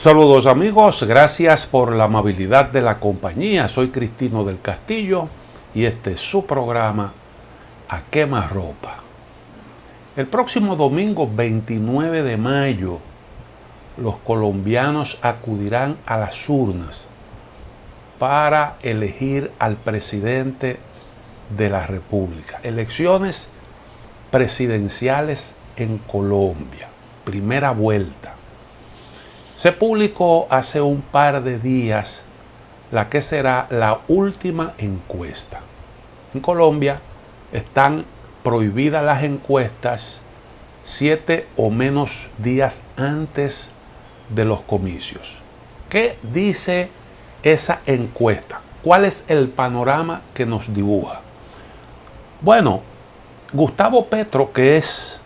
Saludos amigos, gracias por la amabilidad de la compañía. Soy Cristino del Castillo y este es su programa A Quemarropa. El próximo domingo 29 de mayo los colombianos acudirán a las urnas para elegir al presidente de la República. Elecciones presidenciales en Colombia, primera vuelta. Se publicó hace un par de días la que será la última encuesta. En Colombia están prohibidas las encuestas 7 o menos días antes de los comicios. ¿Qué dice esa encuesta? ¿Cuál es el panorama que nos dibuja? Bueno, Gustavo Petro, que es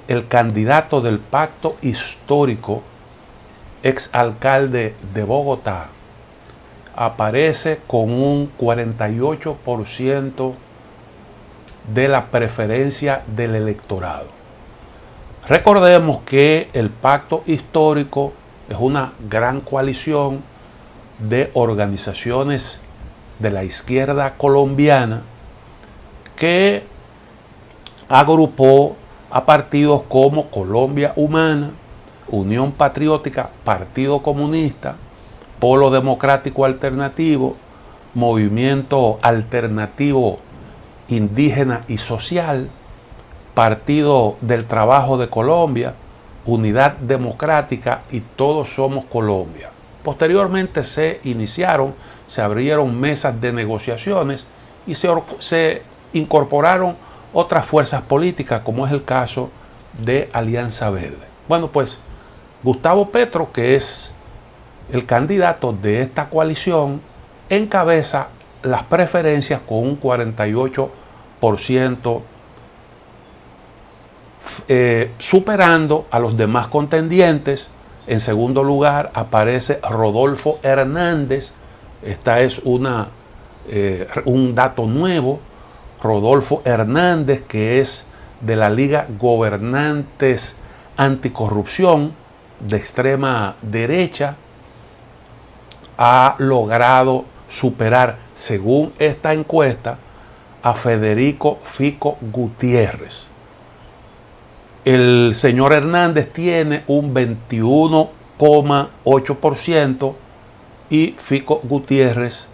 el candidato del Pacto Histórico, exalcalde de Bogotá, aparece con un 48% de la preferencia del electorado. Recordemos que el Pacto Histórico es una gran coalición de organizaciones de la izquierda colombiana que agrupó a partidos como Colombia Humana, Unión Patriótica, Partido Comunista, Polo Democrático Alternativo, Movimiento Alternativo Indígena y Social, Partido del Trabajo de Colombia, Unidad Democrática y Todos Somos Colombia. Posteriormente se abrieron mesas de negociaciones y se incorporaron otras fuerzas políticas, como es el caso de Alianza Verde. Bueno, pues Gustavo Petro, que es el candidato de esta coalición, encabeza las preferencias con un 48%, superando a los demás contendientes. En segundo lugar aparece Rodolfo Hernández. Esta es un dato nuevo. Rodolfo Hernández, que es de la Liga Gobernantes Anticorrupción, de extrema derecha, ha logrado superar, según esta encuesta, a Federico Fico Gutiérrez. El señor Hernández tiene un 21,8% y Fico Gutiérrez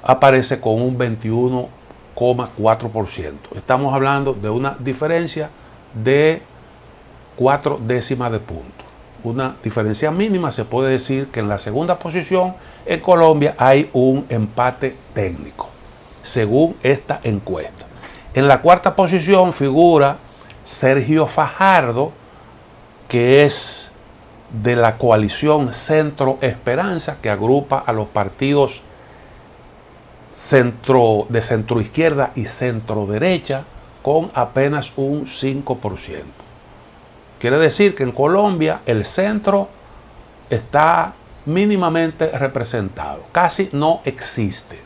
aparece con un 21,4%. Estamos hablando de una diferencia de 4 décimas de punto. Una diferencia mínima. Se puede decir que en la segunda posición en Colombia hay un empate técnico, según esta encuesta. En la cuarta posición figura Sergio Fajardo, que es de la coalición Centro Esperanza, que agrupa a los partidos de centroizquierda y centroderecha, con apenas un 5%. Quiere decir que en Colombia el centro está mínimamente representado, casi no existe.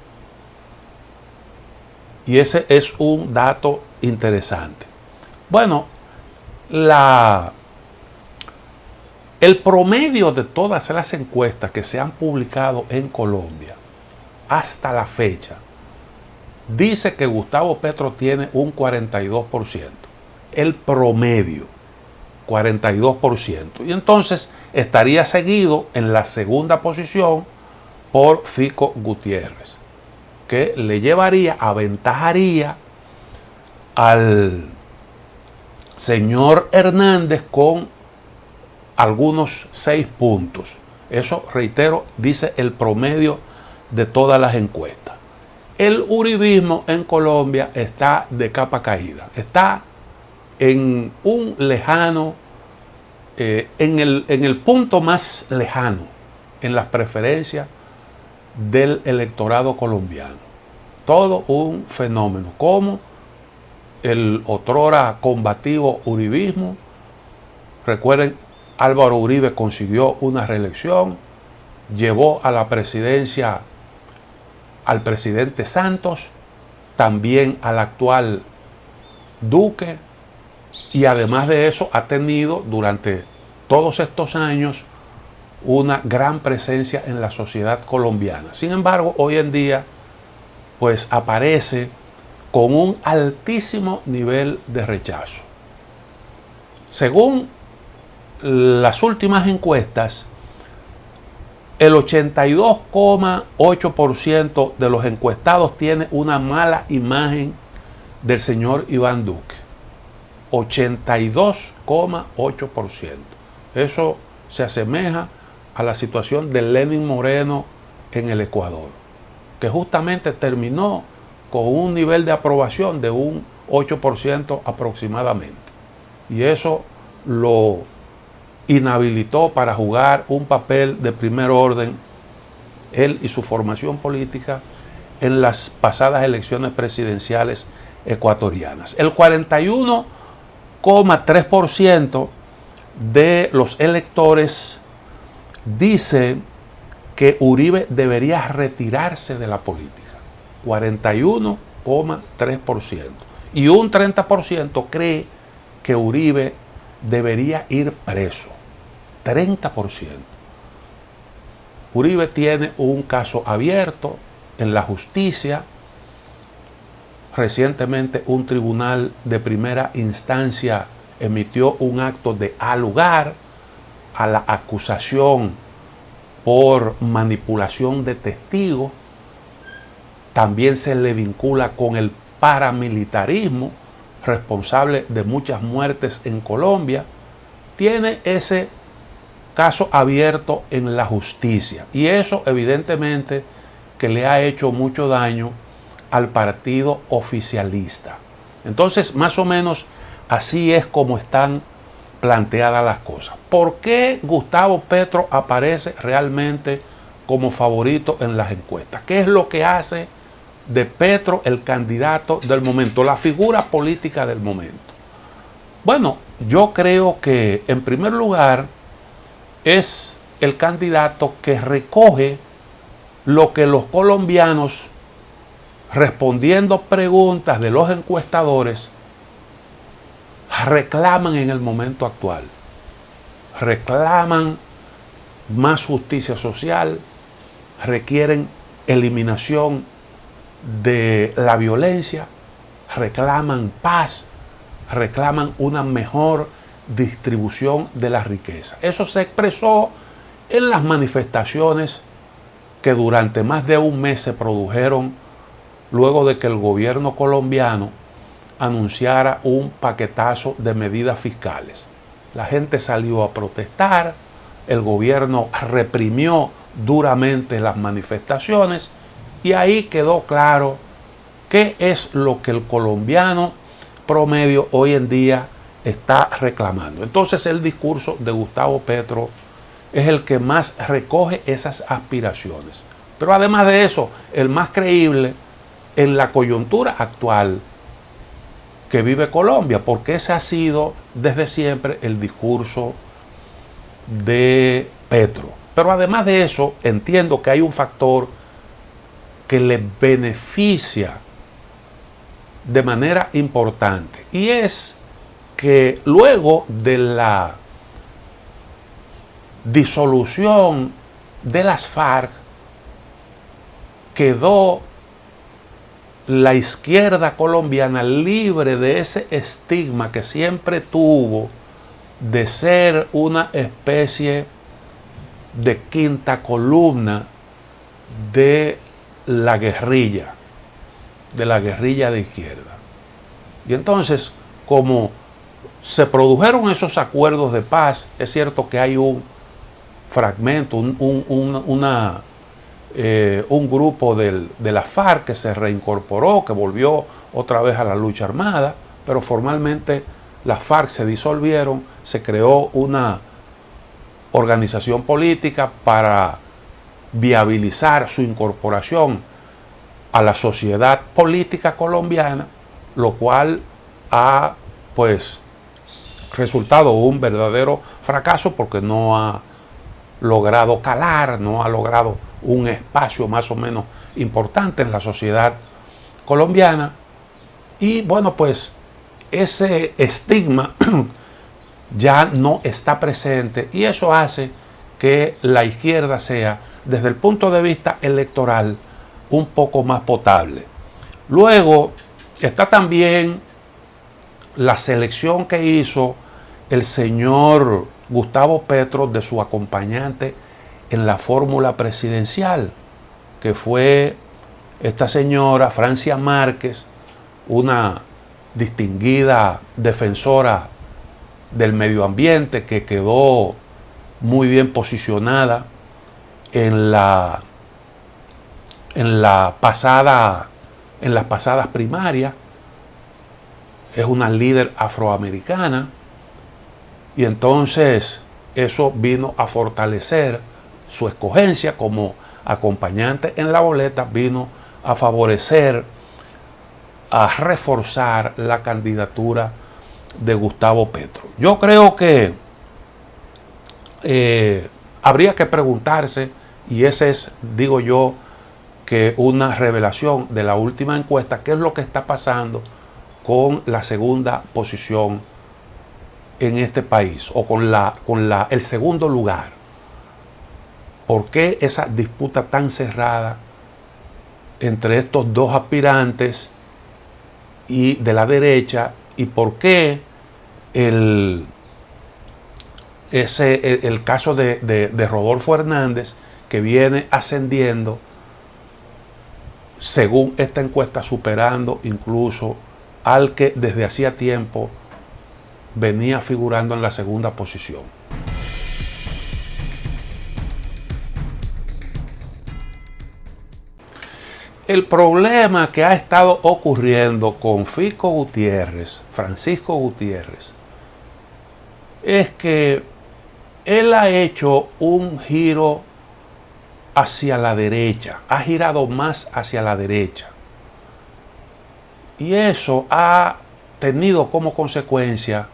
Y ese es un dato interesante. Bueno, el promedio de todas las encuestas que se han publicado en Colombia hasta la fecha dice que Gustavo Petro tiene un 42%. El promedio, 42%. Y entonces estaría seguido en la segunda posición por Fico Gutiérrez, que le aventajaría al señor Hernández con algunos 6 puntos. Eso, reitero, dice el promedio de todas las encuestas. El uribismo en Colombia está de capa caída. Está en un lejano, en el punto más lejano en las preferencias del electorado colombiano. Todo un fenómeno, como el otrora combativo uribismo. Recuerden, Álvaro Uribe consiguió una reelección, llevó a la presidencia al presidente Santos, también al actual Duque, y además de eso ha tenido durante todos estos años una gran presencia en la sociedad colombiana. Sin embargo, hoy en día, pues aparece con un altísimo nivel de rechazo. Según las últimas encuestas, el 82,8% de los encuestados tiene una mala imagen del señor Iván Duque. 82,8%. Eso se asemeja a la situación de Lenín Moreno en el Ecuador, que justamente terminó con un nivel de aprobación de un 8% aproximadamente. Y eso lo inhabilitó para jugar un papel de primer orden, él y su formación política, en las pasadas elecciones presidenciales ecuatorianas. El 41,3% de los electores dice que Uribe debería retirarse de la política. 41,3%. Y un 30% cree que Uribe debería ir preso. 30%. Uribe tiene un caso abierto en la justicia. Recientemente un tribunal de primera instancia emitió un acto de alugar a la acusación por manipulación de testigos. También se le vincula con el paramilitarismo, responsable de muchas muertes en Colombia. Tiene ese caso abierto en la justicia. Y eso evidentemente que le ha hecho mucho daño al partido oficialista. Entonces, más o menos así es como están planteadas las cosas. ¿Por qué Gustavo Petro aparece realmente como favorito en las encuestas? ¿Qué es lo que hace de Petro el candidato del momento, la figura política del momento? Bueno, yo creo que en primer lugar es el candidato que recoge lo que los colombianos, respondiendo preguntas de los encuestadores, reclaman en el momento actual. Reclaman más justicia social, requieren eliminación de la violencia, reclaman paz, reclaman una mejor distribución de la riqueza. Eso se expresó en las manifestaciones que durante más de un mes se produjeron luego de que el gobierno colombiano anunciara un paquetazo de medidas fiscales. La gente salió a protestar, el gobierno reprimió duramente las manifestaciones y ahí quedó claro qué es lo que el colombiano promedio hoy en día está reclamando. Entonces el discurso de Gustavo Petro es el que más recoge esas aspiraciones. Pero además de eso, el más creíble en la coyuntura actual que vive Colombia, porque ese ha sido desde siempre el discurso de Petro. Pero además de eso, entiendo que hay un factor que le beneficia de manera importante, y es que luego de la disolución de las FARC quedó la izquierda colombiana libre de ese estigma que siempre tuvo de ser una especie de quinta columna de la guerrilla de izquierda. Y entonces, como se produjeron esos acuerdos de paz, es cierto que hay un fragmento, un grupo de la FARC que se reincorporó, que volvió otra vez a la lucha armada, pero formalmente las FARC se disolvieron, se creó una organización política para viabilizar su incorporación a la sociedad política colombiana, lo cual ha pues resultado un verdadero fracaso porque no ha logrado calar, no ha logrado un espacio más o menos importante en la sociedad colombiana. Y bueno, pues ese estigma ya no está presente y eso hace que la izquierda sea, desde el punto de vista electoral, un poco más potable. Luego está también la selección que hizo el señor Gustavo Petro de su acompañante en la fórmula presidencial, que fue esta señora Francia Márquez, una distinguida defensora del medio ambiente que quedó muy bien posicionada en las pasadas primarias. Es una líder afroamericana y entonces eso vino a fortalecer su escogencia como acompañante en la boleta, vino a favorecer, a reforzar la candidatura de Gustavo Petro. Yo creo que habría que preguntarse, y ese es, digo yo, que una revelación de la última encuesta, qué es lo que está pasando con la segunda posición en este país, o con el segundo lugar. ¿Por qué esa disputa tan cerrada entre estos dos aspirantes y de la derecha? ¿Y por qué el caso de Rodolfo Hernández, que viene ascendiendo, según esta encuesta, superando incluso al que desde hacía tiempo venía figurando en la segunda posición? El problema que ha estado ocurriendo con Francisco Gutiérrez, es que él ha hecho un giro hacia la derecha, ha girado más hacia la derecha. Y eso ha tenido como consecuencia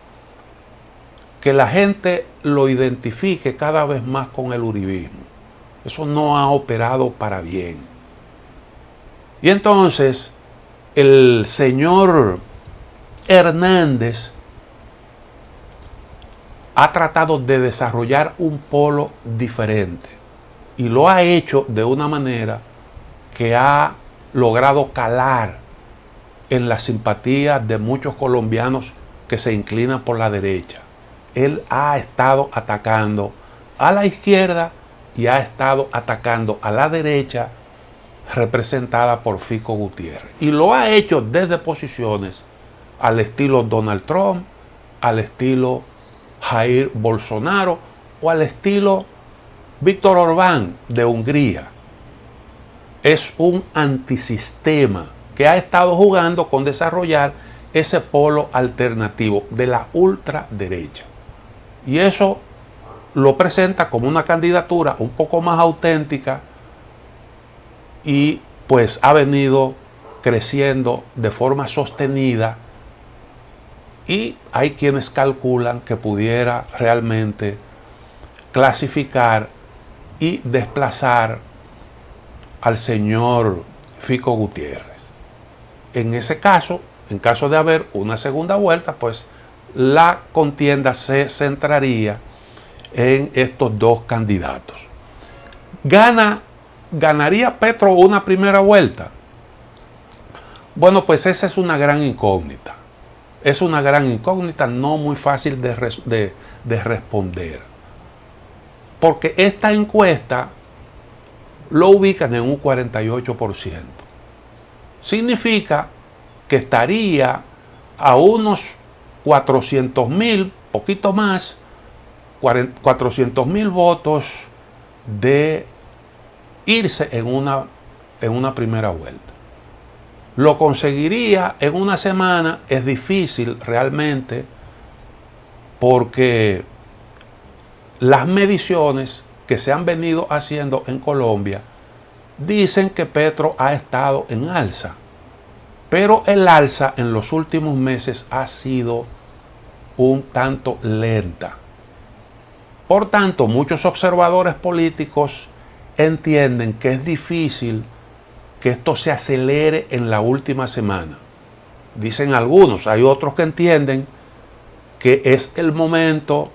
que la gente lo identifique cada vez más con el uribismo. Eso no ha operado para bien. Y entonces el señor Hernández ha tratado de desarrollar un polo diferente y lo ha hecho de una manera que ha logrado calar en la simpatía de muchos colombianos que se inclinan por la derecha. Él ha estado atacando a la izquierda y ha estado atacando a la derecha, representada por Fico Gutiérrez. Y lo ha hecho desde posiciones al estilo Donald Trump, al estilo Jair Bolsonaro o al estilo Víctor Orbán de Hungría. Es un antisistema que ha estado jugando con desarrollar ese polo alternativo de la ultraderecha. Y eso lo presenta como una candidatura un poco más auténtica, y pues ha venido creciendo de forma sostenida, y hay quienes calculan que pudiera realmente clasificar y desplazar al señor Fico Gutiérrez. En ese caso, en caso de haber una segunda vuelta, pues la contienda se centraría en estos dos candidatos. ¿Ganaría Petro una primera vuelta? Bueno, pues esa es una gran incógnita. Es una gran incógnita, no muy fácil de responder. Porque esta encuesta lo ubican en un 48%. Significa que estaría a unos 400.000, poquito más, 400.000 votos de irse en una primera vuelta. Lo conseguiría en una semana. Es difícil realmente, porque las mediciones que se han venido haciendo en Colombia dicen que Petro ha estado en alza, pero el alza en los últimos meses ha sido un tanto lenta. Por tanto, muchos observadores políticos entienden que es difícil que esto se acelere en la última semana. Dicen algunos, hay otros que entienden que es el momento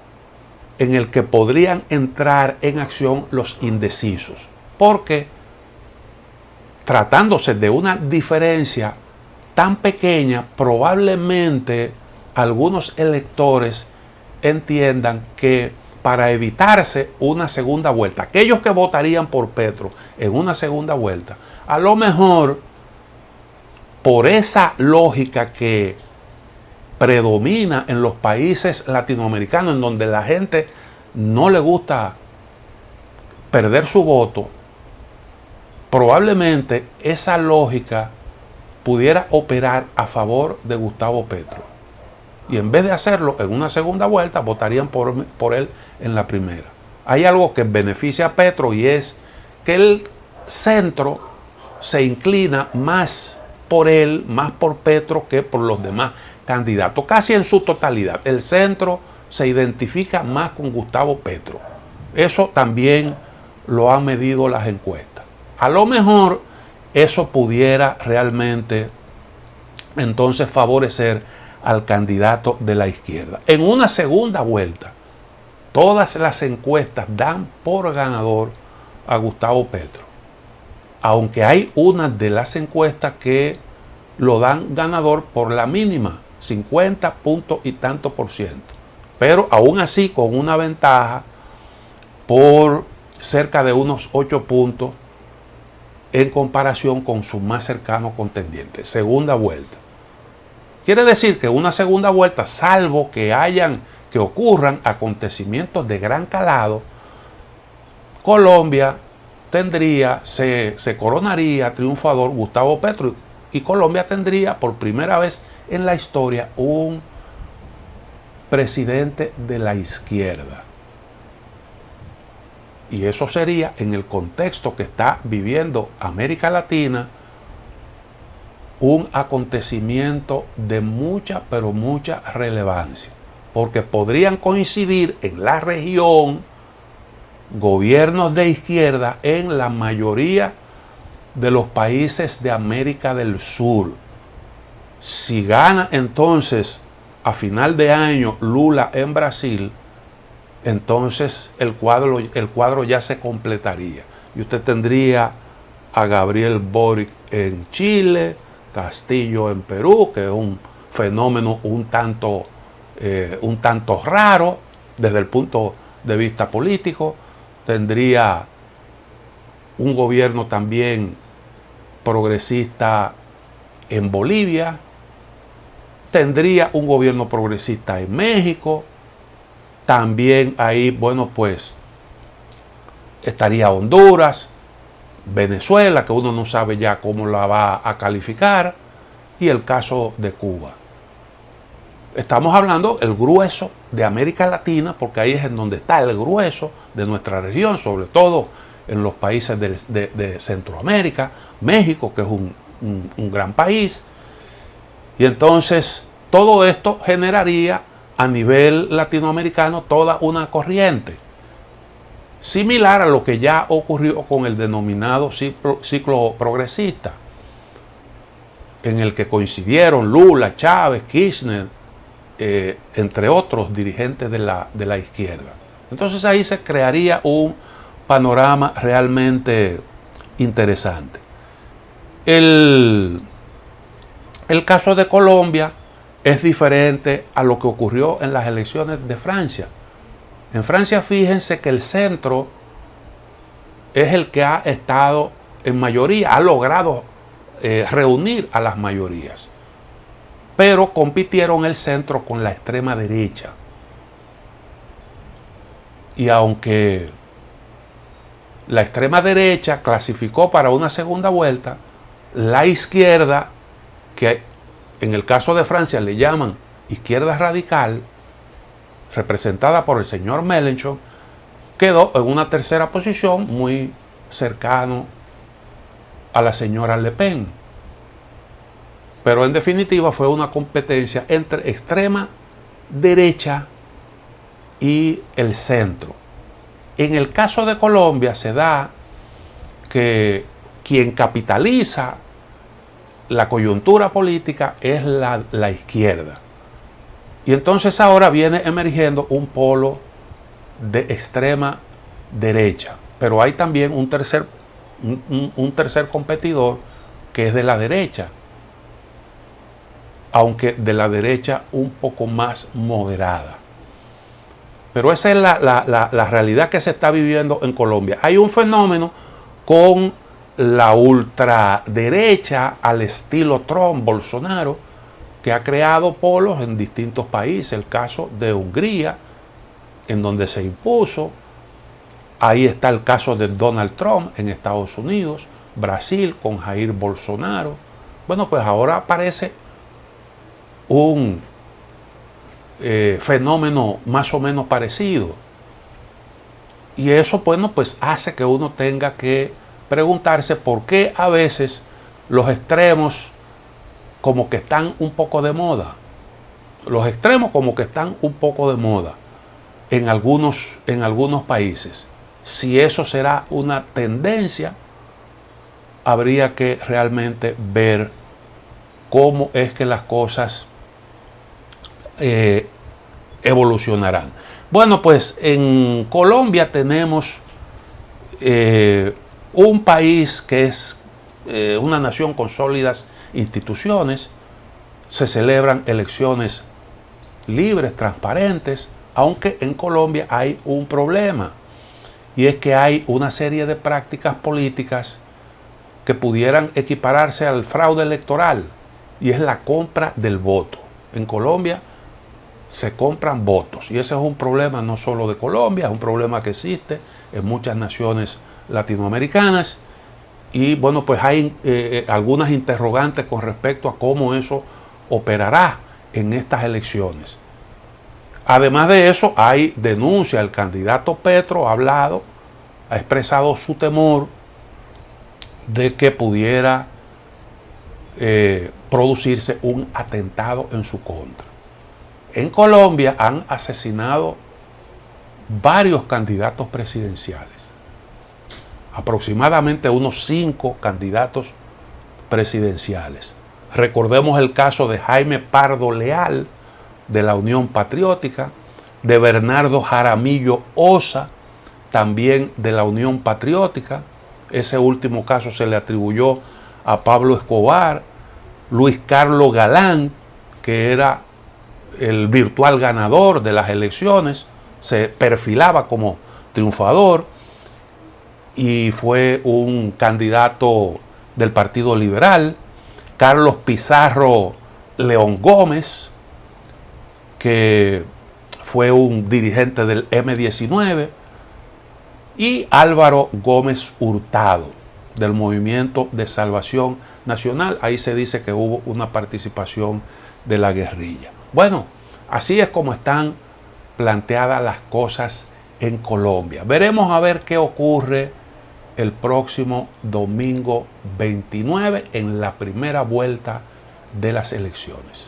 en el que podrían entrar en acción los indecisos, porque tratándose de una diferencia tan pequeña, probablemente algunos electores entiendan que para evitarse una segunda vuelta, aquellos que votarían por Petro en una segunda vuelta, a lo mejor por esa lógica que predomina en los países latinoamericanos, en donde la gente no le gusta perder su voto, probablemente esa lógica pudiera operar a favor de Gustavo Petro. Y en vez de hacerlo en una segunda vuelta, votarían por él en la primera. Hay algo que beneficia a Petro, y es que el centro se inclina más por él, más por Petro, que por los demás candidatos. Casi en su totalidad. El centro se identifica más con Gustavo Petro. Eso también lo han medido las encuestas. A lo mejor eso pudiera realmente entonces favorecer al candidato de la izquierda. En una segunda vuelta, todas las encuestas dan por ganador a Gustavo Petro. Aunque hay unas de las encuestas que lo dan ganador por la mínima, 50 puntos y tanto por ciento. Pero aún así con una ventaja por cerca de unos 8 puntos en comparación con su más cercano contendiente. Segunda vuelta. Quiere decir que una segunda vuelta, salvo que ocurran acontecimientos de gran calado, Colombia se coronaría triunfador Gustavo Petro, y Colombia tendría por primera vez en la historia un presidente de la izquierda. Y eso sería, en el contexto que está viviendo América Latina, un acontecimiento de mucha, pero mucha relevancia, porque podrían coincidir en la región gobiernos de izquierda en la mayoría de los países de América del Sur. Si gana entonces a final de año Lula en Brasil, entonces el cuadro ya se completaría. Y usted tendría a Gabriel Boric en Chile, Castillo en Perú, que es un fenómeno un tanto raro desde el punto de vista político. Tendría un gobierno también progresista en Bolivia. Tendría un gobierno progresista en México. También ahí, bueno, pues estaría Honduras, Venezuela, que uno no sabe ya cómo la va a calificar, y el caso de Cuba. Estamos hablando el grueso de América Latina, porque ahí es en donde está el grueso de nuestra región, sobre todo en los países de Centroamérica, México, que es un gran país. Y entonces todo esto generaría a nivel latinoamericano toda una corriente, similar a lo que ya ocurrió con el denominado ciclo progresista, en el que coincidieron Lula, Chávez, Kirchner, entre otros dirigentes de la izquierda. Entonces ahí se crearía un panorama realmente interesante. El caso de Colombia es diferente a lo que ocurrió en las elecciones de Francia. En Francia, fíjense que el centro es el que ha estado en mayoría, ha logrado reunir a las mayorías. Pero compitieron el centro con la extrema derecha. Y aunque la extrema derecha clasificó para una segunda vuelta, la izquierda, que en el caso de Francia le llaman izquierda radical, representada por el señor Mélenchon, quedó en una tercera posición muy cercano a la señora Le Pen. Pero en definitiva fue una competencia entre extrema derecha y el centro. En el caso de Colombia se da que quien capitaliza la coyuntura política es la izquierda. Y entonces ahora viene emergiendo un polo de extrema derecha, pero hay también un tercer competidor que es de la derecha, aunque de la derecha un poco más moderada. Pero esa es la realidad que se está viviendo en Colombia. Hay un fenómeno con la ultraderecha al estilo Trump, Bolsonaro, que ha creado polos en distintos países. El caso de Hungría, en donde se impuso. Ahí está el caso de Donald Trump en Estados Unidos, Brasil con Jair Bolsonaro. Bueno, pues ahora aparece un fenómeno más o menos parecido. Y eso, bueno, pues hace que uno tenga que preguntarse por qué a veces los extremos como que están un poco de moda. Los extremos como que están un poco de moda en algunos países. Si eso será una tendencia, habría que realmente ver cómo es que las cosas evolucionarán. Bueno, pues en Colombia tenemos un país que es una nación con sólidas instituciones. Se celebran elecciones libres, transparentes, aunque en Colombia hay un problema, y es que hay una serie de prácticas políticas que pudieran equipararse al fraude electoral, y es la compra del voto. En Colombia se compran votos, y ese es un problema no solo de Colombia, es un problema que existe en muchas naciones latinoamericanas, y bueno, pues hay algunas interrogantes con respecto a cómo eso operará en estas elecciones. Además de eso, hay denuncia. El candidato Petro ha hablado, ha expresado su temor de que pudiera producirse un atentado en su contra. En Colombia han asesinado varios candidatos presidenciales, aproximadamente unos 5 candidatos presidenciales. Recordemos el caso de Jaime Pardo Leal, de la Unión Patriótica, de Bernardo Jaramillo Osa, también de la Unión Patriótica. Ese último caso se le atribuyó a Pablo Escobar. Luis Carlos Galán, que era el virtual ganador de las elecciones, se perfilaba como triunfador y fue un candidato del Partido Liberal. Carlos Pizarro León Gómez, que fue un dirigente del M-19, y Álvaro Gómez Hurtado, del Movimiento de Salvación Nacional. Ahí se dice que hubo una participación de la guerrilla. Bueno, así es como están planteadas las cosas en Colombia. Veremos a ver qué ocurre el próximo domingo 29 en la primera vuelta de las elecciones.